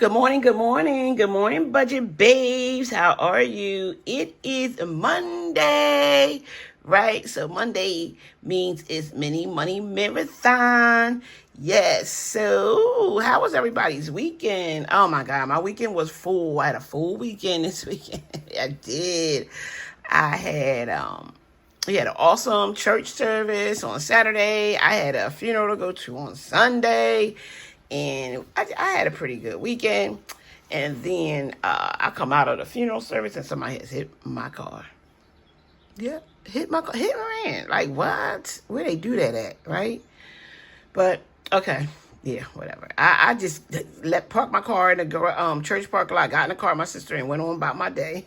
Good morning, good morning, good morning, budget babes. How are you? It is Monday, right? So Monday means it's mini money marathon. Yes. So how was everybody's weekend? Oh my God, my weekend was full. I had a full weekend this weekend. I did. I had we had an awesome church service on Saturday. I had a funeral to go to on Sunday. And I had a pretty good weekend. And then I come out of the funeral service and somebody has hit my car. Yep, hit my car, hit my man. Like, what? Where they do that at, right? But, okay. Yeah, whatever. I just parked my car in the church parking lot, got in the car with my sister, and went on about my day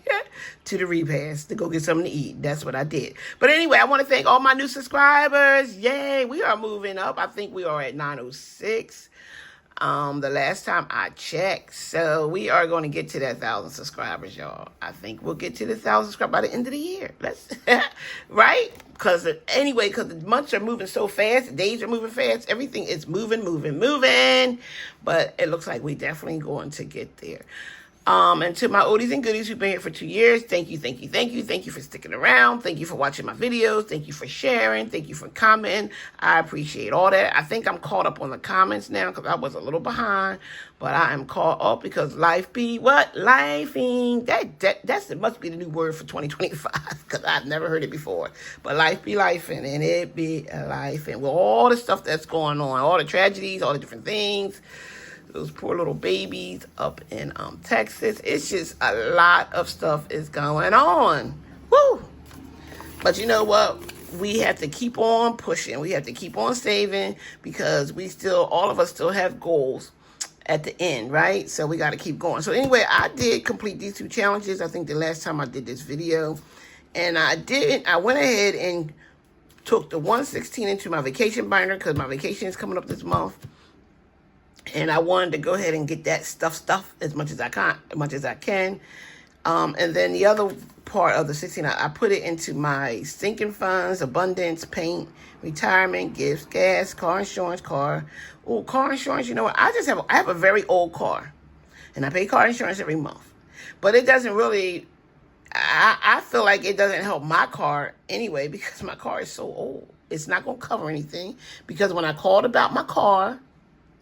to the repast to go get something to eat. That's what I did. But anyway, I want to thank all my new subscribers. Yay, we are moving up. I think we are at 906. The last time I checked. So we are going to get to that 1,000 subscribers, y'all. I think we'll get to the 1,000 subscribers by the end of the year. Let's, right? Because the months are moving so fast, the days are moving fast, everything is moving. But it looks like we definitely going to get there. And to my oldies and goodies who've been here for 2 years, thank you. Thank you for sticking around. Thank you for watching my videos. Thank you for sharing. Thank you for commenting. I appreciate all that. I think I'm caught up on the comments now because I was a little behind, but I am caught up because life be what? Lifing. That must be the new word for 2025 because I've never heard it before. But life be lifing and it be a life. And with all the stuff that's going on, all the tragedies, all the different things, those poor little babies up in Texas. It's just a lot of stuff is going on. Woo! But you know what? We have to keep on pushing. We have to keep on saving because all of us still have goals at the end, right? So we got to keep going. So anyway, I did complete these 2 challenges. I think the last time I did this video. And I went ahead and took the 116 into my vacation binder because my vacation is coming up this month. And I wanted to go ahead and get that stuff as much as I can. And then the other part of the 16, I put it into my sinking funds, abundance, paint, retirement, gifts, gas, car insurance, car insurance. You know what? I have a very old car, and I pay car insurance every month. But it doesn't really. I feel like it doesn't help my car anyway because my car is so old. It's not going to cover anything because when I called about my car,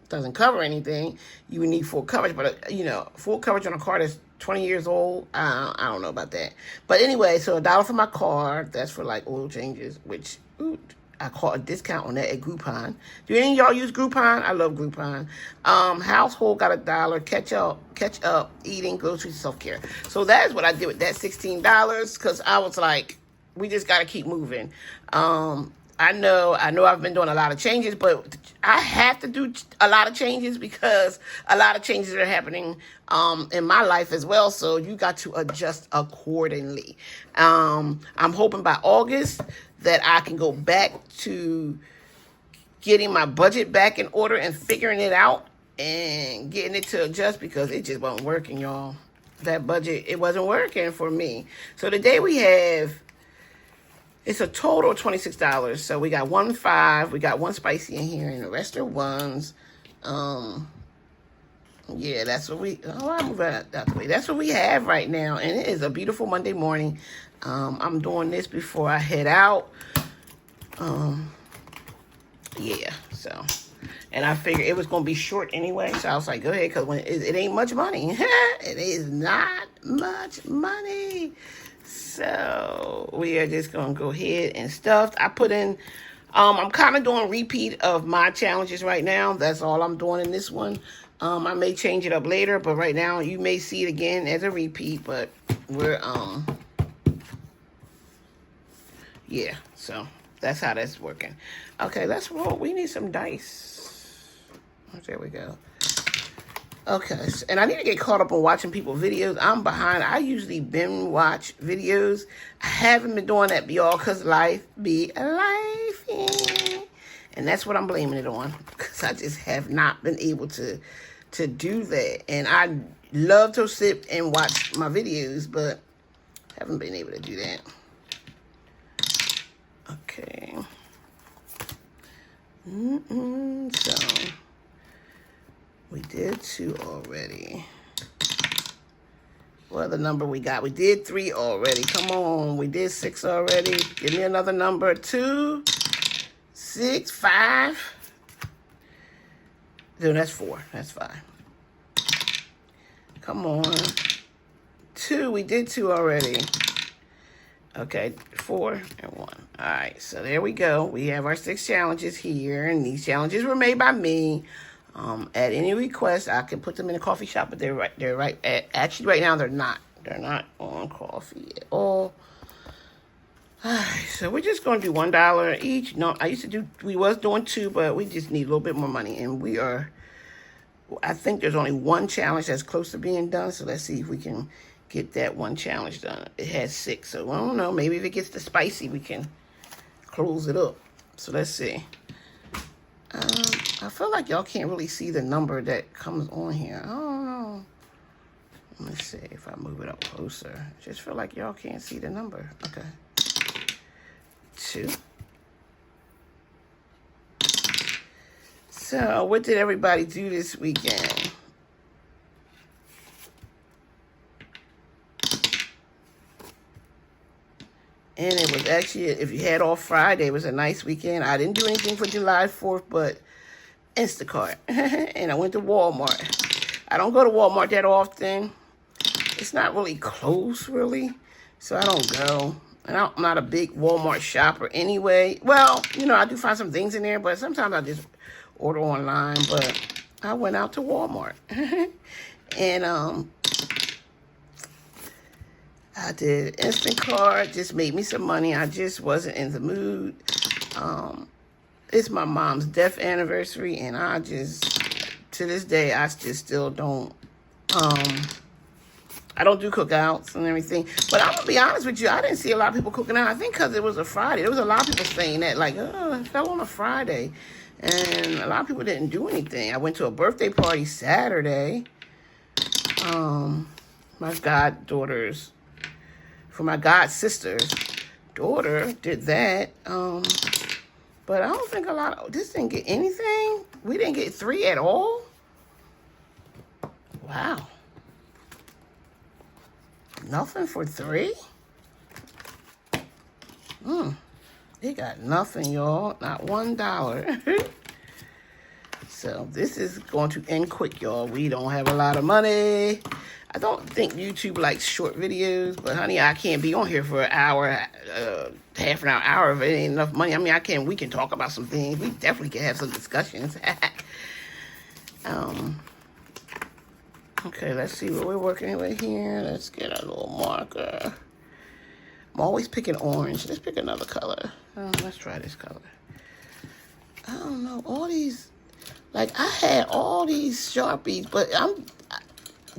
doesn't cover anything, you would need full coverage. But full coverage on a car that's 20 years old, I don't know about that. But anyway, so $1 for my car. That's for like oil changes, which I caught a discount on that at Groupon. Do any of y'all use Groupon? I love Groupon. Household got $1. Catch up, eating, groceries, self-care. So that is what I did with that $16 because I was like, we just got to keep moving. I know I've been doing a lot of changes, but I have to do a lot of changes because a lot of changes are happening in my life as well. So you got to adjust accordingly. I'm hoping by August that I can go back to getting my budget back in order and figuring it out and getting it to adjust because it just wasn't working, y'all. That budget, it wasn't working for me. So today we have... It's a total of $26. So we got 1.5. We got 1 spicy in here, and the rest are 1s. Yeah, that's what I move out the way. That's what we have right now, and it is a beautiful Monday morning. I'm doing this before I head out. Yeah. So, and I figured it was gonna be short anyway, so I was like, go ahead, because it ain't much money. It is not much money. So we are just going to go ahead and stuff. I put in, I'm kind of doing repeat of my challenges right now. That's all I'm doing in this one. I may change it up later, but right now you may see it again as a repeat, but we're, yeah, so that's how that's working. Okay, let's roll. We need some dice. There we go. Okay, and I need to get caught up on watching people's videos. I'm behind. I usually binge watch videos. I haven't been doing that, y'all, because life be life. And that's what I'm blaming it on, because I just have not been able to do that. And I love to sit and watch my videos, but haven't been able to do that. Okay. So... we did 2 already. What other number we got? We did 3 already. Come on. We did 6 already. Give me another number. 2, 6, 5. No, that's 4. That's 5. Come on. 2. We did 2 already. Okay, 4 and 1. All right, so there we go. We have our 6 challenges here, and these challenges were made by me. At any request, I can put them in a coffee shop, but they're right. Actually, right now they're not. They're not on coffee at all. All right, so we're just going to do $1 each. No, we was doing 2, but we just need a little bit more money, and I think there's only one challenge that's close to being done, so let's see if we can get that one challenge done. It has 6, so I don't know. Maybe if it gets too spicy, we can close it up. So let's see. I feel like y'all can't really see the number that comes on here. I don't know. Let me see if I move it up closer. I just feel like y'all can't see the number. Okay. 2. So, what did everybody do this weekend? And it was actually, if you had off Friday, it was a nice weekend. I didn't do anything for July 4th, but Instacart. And I went to Walmart. I don't go to Walmart that often. It's not really close, really. So I don't go. And I'm not a big Walmart shopper anyway. Well, I do find some things in there, but sometimes I just order online. But I went out to Walmart. And I did Instacart, just made me some money. I just wasn't in the mood. It's my mom's death anniversary, and to this day, I just still don't, I don't do cookouts and everything. But I'm going to be honest with you, I didn't see a lot of people cooking out. I think because it was a Friday. There was a lot of people saying that, like, oh, it fell on a Friday. And a lot of people didn't do anything. I went to a birthday party Saturday. My goddaughter's, for my god sister's daughter did that. But I don't think this didn't get anything. We didn't get 3 at all. Wow. Nothing for 3? They got nothing, y'all. Not $1. So this is going to end quick, y'all. We don't have a lot of money. I don't think YouTube likes short videos, but honey, I can't be on here for an hour, half an hour if it ain't enough money. I mean, we can talk about some things. We definitely can have some discussions. Okay, let's see what we're working with here. Let's get a little marker. I'm always picking orange. Let's pick another color. Let's try this color. I don't know, all these, like, I had all these Sharpies, but I'm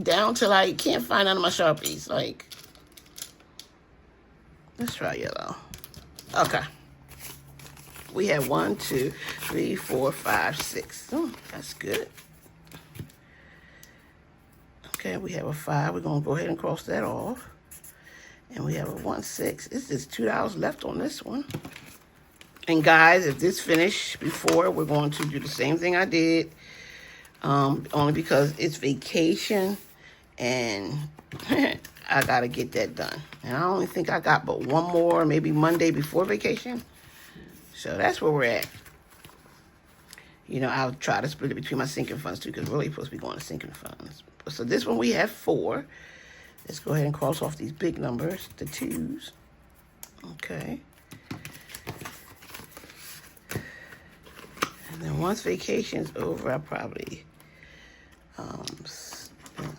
down to, like, can't find none of my Sharpies. Like, let's try yellow. Okay. We have 1, 2, 3, 4, 5, 6. That's good. Okay, we have a 5. We're going to go ahead and cross that off. And we have a 1, 6. It's just $2 left on this one. And guys, if this finished before, we're going to do the same thing I did. Only because it's vacation and I got to get that done. And I only think I got but one more, maybe Monday before vacation. So that's where we're at. I'll try to split it between my sinking funds too, because we're really supposed to be going to sinking funds. So this one we have 4. Let's go ahead and cross off these big numbers, the 2s. Okay. And then once vacation's over, I'll probably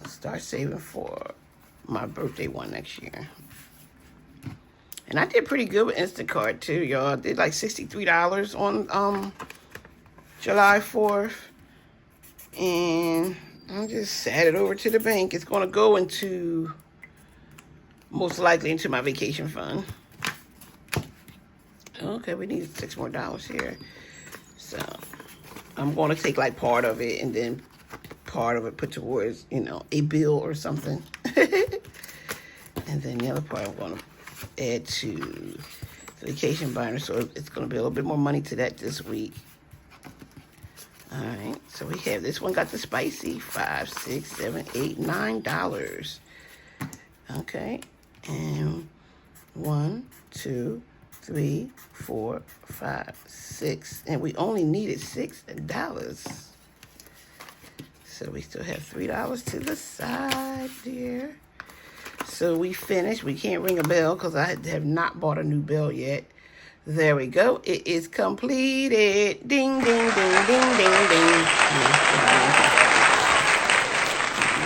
start saving for my birthday one next year. And I did pretty good with Instacart too, y'all. I did like $63 on July 4th. And I just sat it over to the bank. It's going to go into, most likely into my vacation fund. Okay, we need $6 more here. So I'm going to take like part of it and then part of it put towards, a bill or something. And then the other part I'm going to add to the vacation binder. So it's going to be a little bit more money to that this week. All right, so we have this one got the spicy, $5, $6, $7, $8, $9. Okay, and 1, 2, 3, 4, 5, 6, and we only needed $6. So we still have $3 to the side there. So we finished. We can't ring a bell because I have not bought a new bell yet. There we go. It is completed. Ding, ding, ding, ding, ding, ding.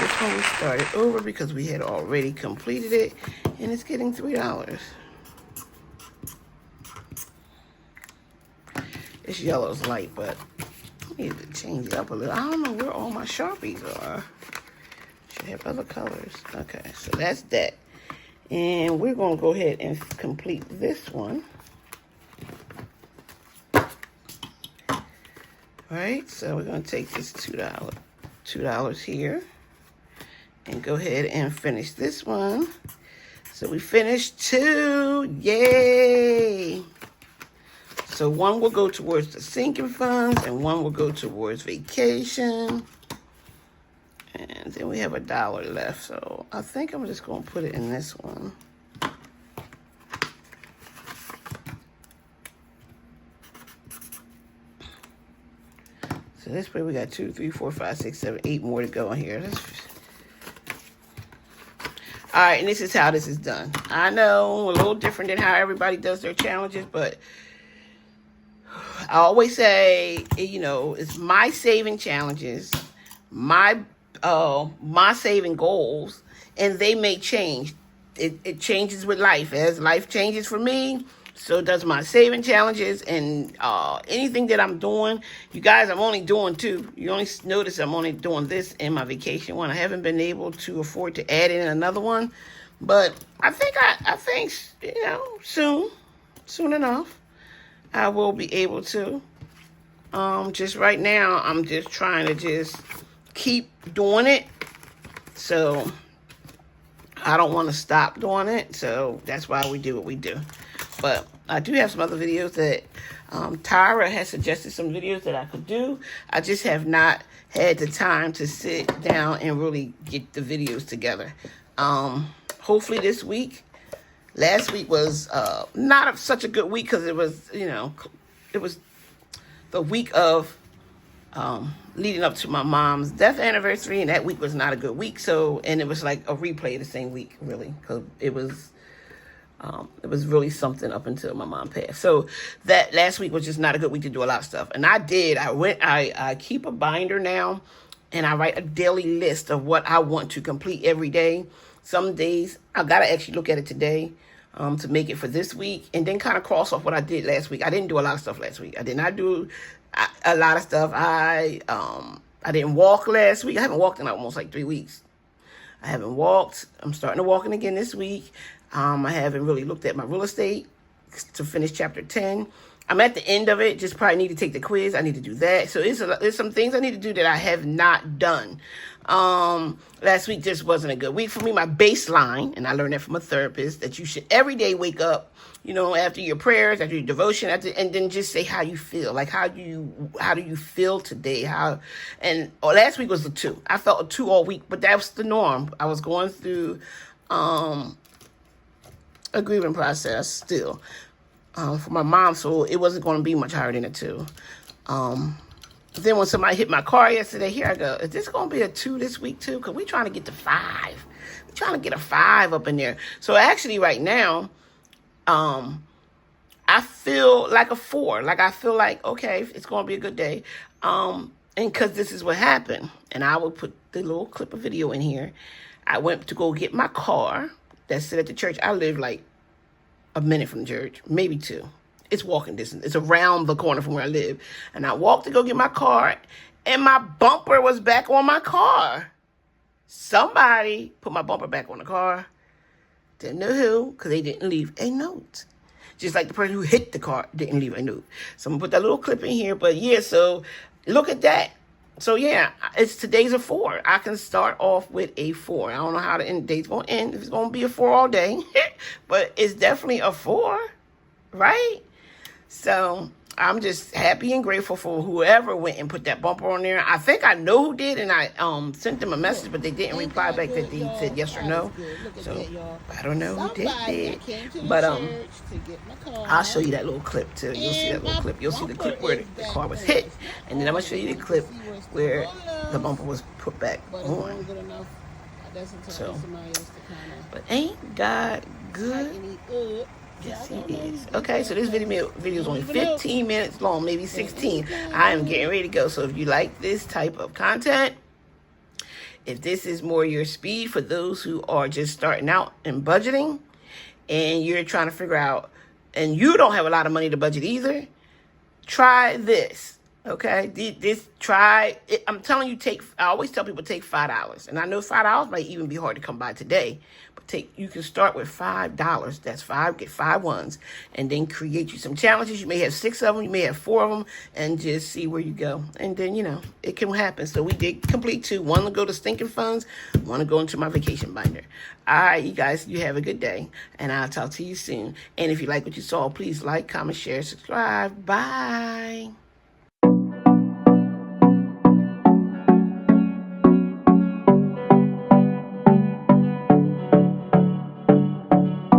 This one we started over because we had already completed it, and it's getting $3. This yellow's light, but I need to change it up a little. I don't know where all my Sharpies are. Should have other colors. Okay, so that's that. And we're going to go ahead and complete this one. Right, so we're going to take this $2 here and go ahead and finish this one. So we finished 2. Yay! So one will go towards the sinking funds and one will go towards vacation. And then we have $1 left. So I think I'm just going to put it in this one. So this way we got 2, 3, 4, 5, 6, 7, 8 more to go in here. All right, and this is how this is done. I know a little different than how everybody does their challenges, but I always say, you know, it's my saving challenges, my saving goals, and they may change. It changes with life. As life changes for me, so does my saving challenges, and anything that I'm doing. You guys, I'm only doing 2. You only notice I'm only doing this in my vacation one. I haven't been able to afford to add in another one, but I think you know, soon enough, I will be able to. Just right now, I'm just trying to just keep doing it. So I don't want to stop doing it. So that's why we do what we do. But I do have some other videos that Tyra has suggested some videos that I could do. I just have not had the time to sit down and really get the videos together. Hopefully this week. Last week was not such a good week because it was, you know, it was the week of leading up to my mom's death anniversary, and that week was not a good week. So, and it was like a replay of the same week, really, because it was really something up until my mom passed. So that last week was just not a good week to do a lot of stuff. And I keep a binder now, and I write a daily list of what I want to complete every day. Some days I gotta actually look at it today to make it for this week, and then kind of cross off what I did last week. I didn't do a lot of stuff last week. I did not do a lot of stuff. I didn't walk last week. I haven't walked in almost like 3 weeks. I haven't walked. I'm starting to walking again this week. I haven't really looked at my real estate to finish chapter 10. I'm at the end of it. Just probably need to take the quiz. I need to do that. So there's some things I need to do that I have not done. Last week just wasn't a good week for me. My baseline, and I learned that from a therapist, that you should every day wake up, you know, after your prayers, after your devotion, and then just say how you feel. Like, how do you feel today? Last week was a 2. I felt a 2 all week, but that was the norm. I was going through a grieving process still for my mom, so it wasn't going to be much higher than a 2. Then when somebody hit my car yesterday, here I go. Is this going to be a 2 this week too? Because we're trying to get to 5. We're trying to get a 5 up in there. So actually right now, I feel like a 4. Like I feel like, okay, it's going to be a good day. And because this is what happened. And I will put the little clip of video in here. I went to go get my car that sit at the church. I live like a minute from the church, maybe 2. It's walking distance. It's around the corner from where I live. And I walked to go get my car, and my bumper was back on my car. Somebody put my bumper back on the car. Didn't know who, because they didn't leave a note. Just like the person who hit the car didn't leave a note. So I'm going to put that little clip in here. But yeah, so look at that. So yeah, today's a 4. I can start off with a 4. I don't know how the end day's going to end. If it's going to be a 4 all day. But it's definitely a 4, right? So I'm just happy and grateful for whoever went and put that bumper on there. I think I know who did, and I sent them a message, but they didn't reply back that they said yes or no. So I don't know who did it. But I'll show you that little clip too. You'll see that little clip. You'll see the clip where the car was hit, and then I'm gonna show you the clip where the bumper was put back on. So, but ain't God good? Yes, he is. Okay, so this video is only 15 minutes long, maybe 16. I am getting ready to go. So if you like this type of content, if this is more your speed for those who are just starting out in budgeting and you're trying to figure out, and you don't have a lot of money to budget either, try this. Okay, try it. I'm telling you, I always tell people take $5, and I know $5 might even be hard to come by today, but you can start with $5. That's get 5 ones, and then create you some challenges. You may have 6 of them, you may have 4 of them, and just see where you go. And then it can happen. So we did complete 2. One to go to stinking funds, one to go into my vacation binder. All right, you guys, you have a good day, and I'll talk to you soon. And if you like what you saw, please like, comment, share, subscribe. Bye.